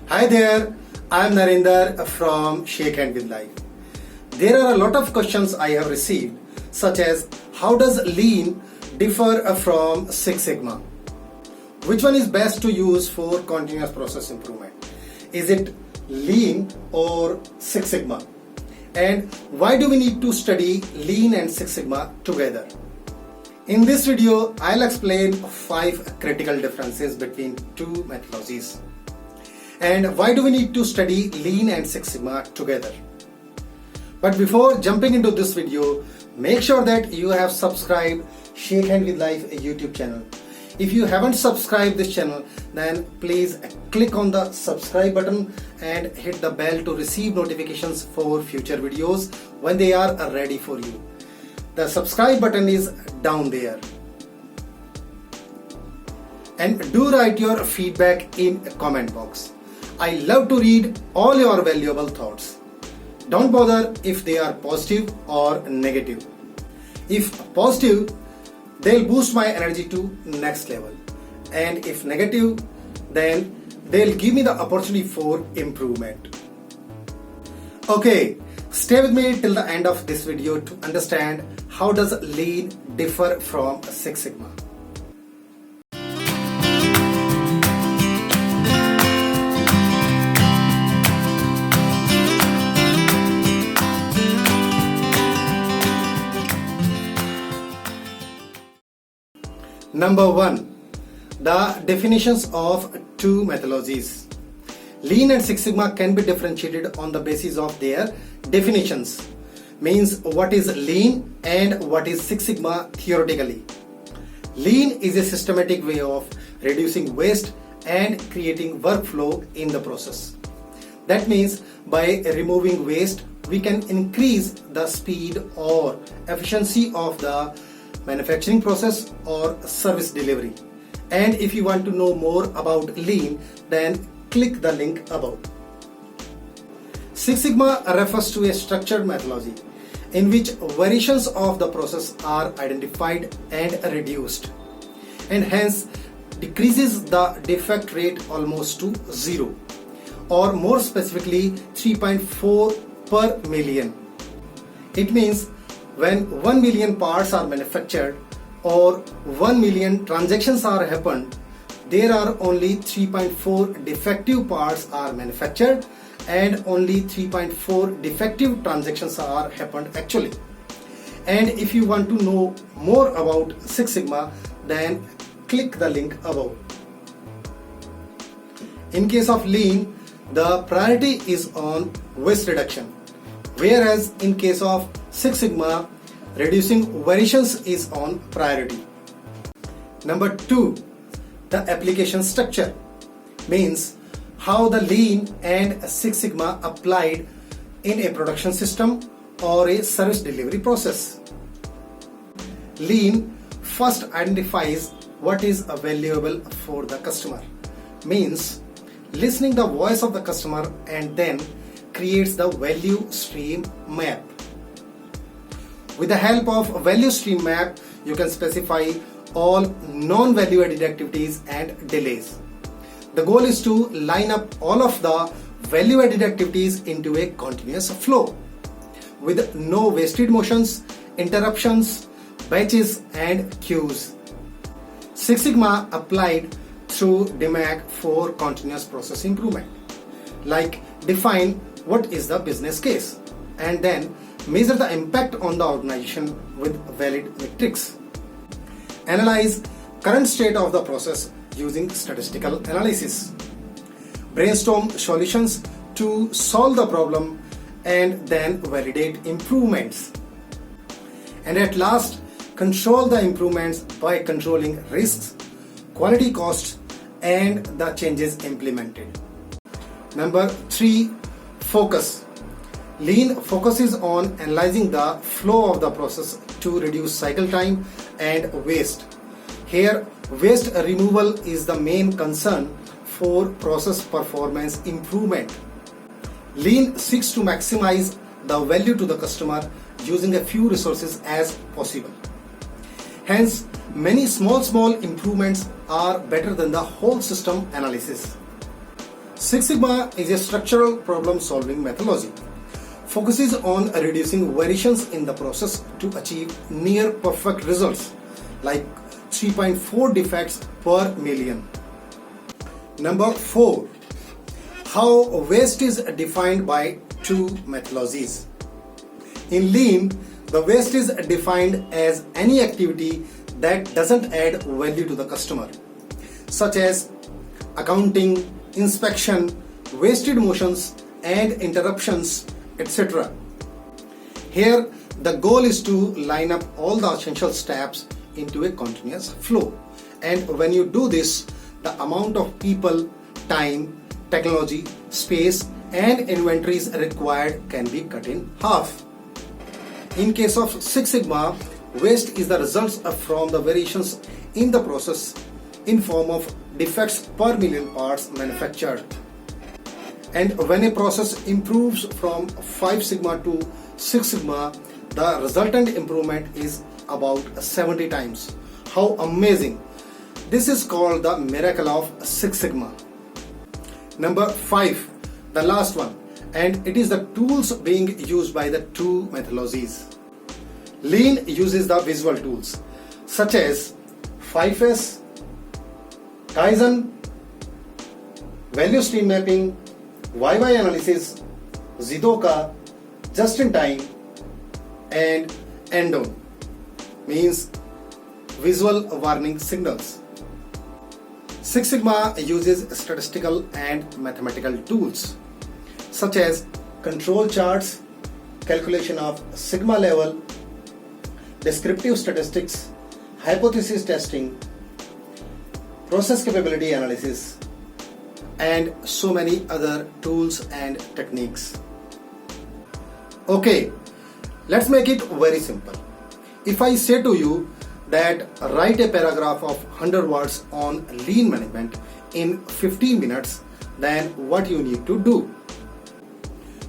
Hi there, I am Narendra from Shakehand with Life. There are a lot of questions I have received, such as how does Lean differ from Six Sigma? Which one is best to use for continuous process improvement? Is it Lean or Six Sigma? And why do we need to study Lean and Six Sigma together? In this video, I'll explain 5 critical differences between two methodologies. And why do we need to study Lean and Six Sigma together? But before jumping into this video, make sure that you have subscribed Shakehand with Life YouTube channel. If you haven't subscribed this channel, then please click on the subscribe button and hit the bell to receive notifications for future videos when they are ready for you. The subscribe button is down there. And do write your feedback in the comment box. I love to read all your valuable thoughts. Don't bother if they are positive or negative. If positive, they'll boost my energy to next level. And if negative, then they'll give me the opportunity for improvement. Okay, stay with me till the end of this video to understand how does Lean differ from Six Sigma. Number 1. The definitions of two methodologies. Lean and Six Sigma can be differentiated on the basis of their definitions. Means what is Lean and what is Six Sigma theoretically. Lean is a systematic way of reducing waste and creating workflow in the process. That means by removing waste, we can increase the speed or efficiency of the manufacturing process or service delivery. And if you want to know more about Lean, then click the link above. Six Sigma refers to a structured methodology in which variations of the process are identified and reduced, and hence decreases the defect rate almost to 0, or more specifically 3.4 per million. It means when 1 million parts are manufactured or 1 million transactions are happened, there are only 3.4 defective parts are manufactured and only 3.4 defective transactions are happened actually. And if you want to know more about Six Sigma, then click the link above. In case of Lean, the priority is on waste reduction, whereas in case of Six Sigma, reducing variations is on priority. Number 2, the application structure means how the Lean and Six Sigma applied in a production system or a service delivery process. Lean first identifies what is valuable for the customer, means listening the voice of the customer, and then creates the value stream map. With the help of value stream map, you can specify all non-value added activities and delays. The goal is to line up all of the value added activities into a continuous flow with no wasted motions, interruptions, batches and queues. Six Sigma applied through DMAG for continuous process improvement, like define what is the business case and then measure the impact on the organization with valid metrics. Analyze current state of the process using statistical analysis. Brainstorm solutions to solve the problem and then validate improvements. And at last, control the improvements by controlling risks, quality costs, and the changes implemented. Number 3, focus. Lean focuses on analyzing the flow of the process to reduce cycle time and waste. Here, waste removal is the main concern for process performance improvement. Lean seeks to maximize the value to the customer using a few resources as possible. Hence, many small improvements are better than the whole system analysis. Six Sigma is a structural problem-solving methodology. Focuses on reducing variations in the process to achieve near perfect results like 3.4 defects per million. Number 4. How waste is defined by two methodologies. In Lean, the waste is defined as any activity that doesn't add value to the customer, such as accounting, inspection, wasted motions and interruptions, etc. Here, the goal is to line up all the essential steps into a continuous flow. And when you do this, the amount of people, time, technology, space and inventories required can be cut in half. In case of Six Sigma, waste is the results from the variations in the process in form of defects per million parts manufactured. And when a process improves from 5 sigma to 6 sigma, the resultant improvement is about 70 times. How amazing! This is called the miracle of 6 sigma. Number 5, the last one, and it is the tools being used by the two methodologies. Lean uses the visual tools such as 5S, Kaizen, value stream mapping, YY analysis, Zidoka, just in time and Endon, means visual warning signals. Six Sigma uses statistical and mathematical tools such as control charts, calculation of sigma level, descriptive statistics, hypothesis testing, process capability analysis, and so many other tools and techniques. Okay, let's make it very simple. If I say to you that write a paragraph of 100 words on lean management in 15 minutes, then what you need to do?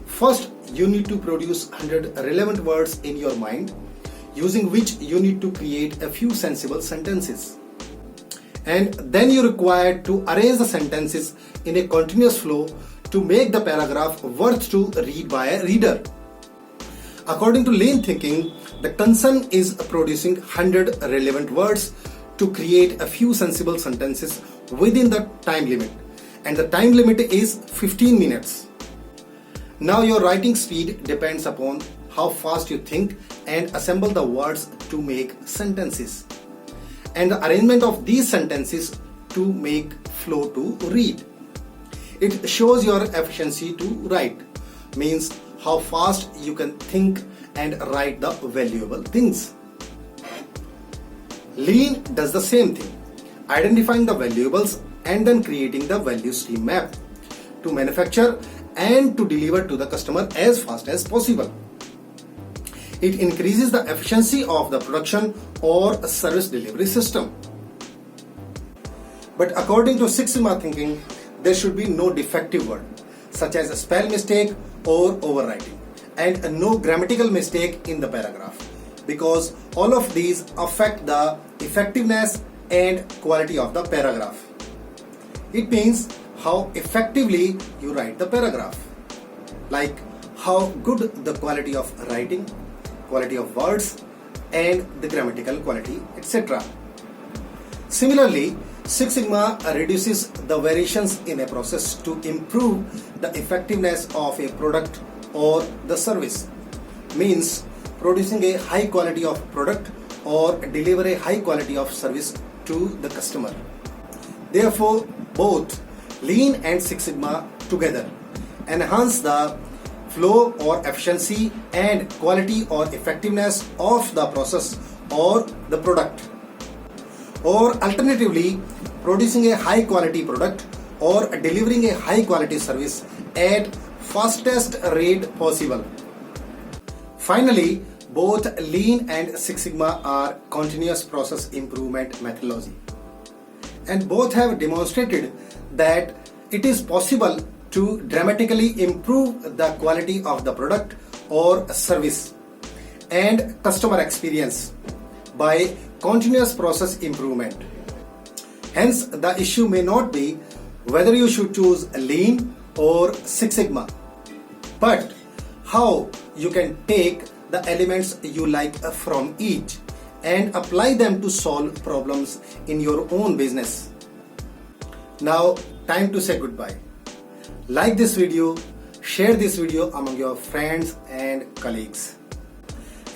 First, you need to produce 100 relevant words in your mind, using which you need to create a few sensible sentences. And then you require to arrange the sentences in a continuous flow to make the paragraph worth to read by a reader. According to lean thinking, the concern is producing 100 relevant words to create a few sensible sentences within the time limit, and the time limit is 15 minutes. Now your writing speed depends upon how fast you think and assemble the words to make sentences, and the arrangement of these sentences to make flow to read. It shows your efficiency to write, means how fast you can think and write the valuable things. Lean does the same thing, identifying the valuables and then creating the value stream map to manufacture and to deliver to the customer as fast as possible. It increases the efficiency of the production or service delivery system. But according to Six Sigma thinking, there should be no defective word, such as a spell mistake or overwriting, and no grammatical mistake in the paragraph, because all of these affect the effectiveness and quality of the paragraph. It means how effectively you write the paragraph, like how good the quality of writing, quality of words, and the grammatical quality, etc. Similarly, Six Sigma reduces the variations in a process to improve the effectiveness of a product or the service, means producing a high quality of product or deliver a high quality of service to the customer. Therefore, both Lean and Six Sigma together enhance the flow or efficiency and quality or effectiveness of the process or the product, or alternatively producing a high quality product or delivering a high quality service at fastest rate possible. Finally, both Lean and Six Sigma are continuous process improvement methodology, and both have demonstrated that it is possible to dramatically improve the quality of the product or service and customer experience by continuous process improvement. Hence, the issue may not be whether you should choose Lean or Six Sigma, but how you can take the elements you like from each and apply them to solve problems in your own business. Now, time to say goodbye. Like this video, share this video among your friends and colleagues.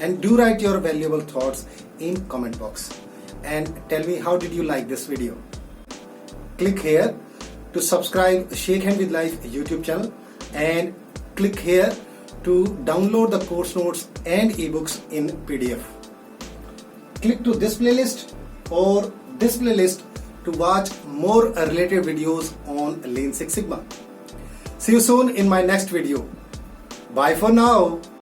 And do write your valuable thoughts in comment box and tell me how did you like this video. Click here to subscribe Shakehand with Life YouTube channel and click here to download the course notes and ebooks in PDF. Click to this playlist or this playlist to watch more related videos on Lean Six Sigma. See you soon in my next video. Bye for now.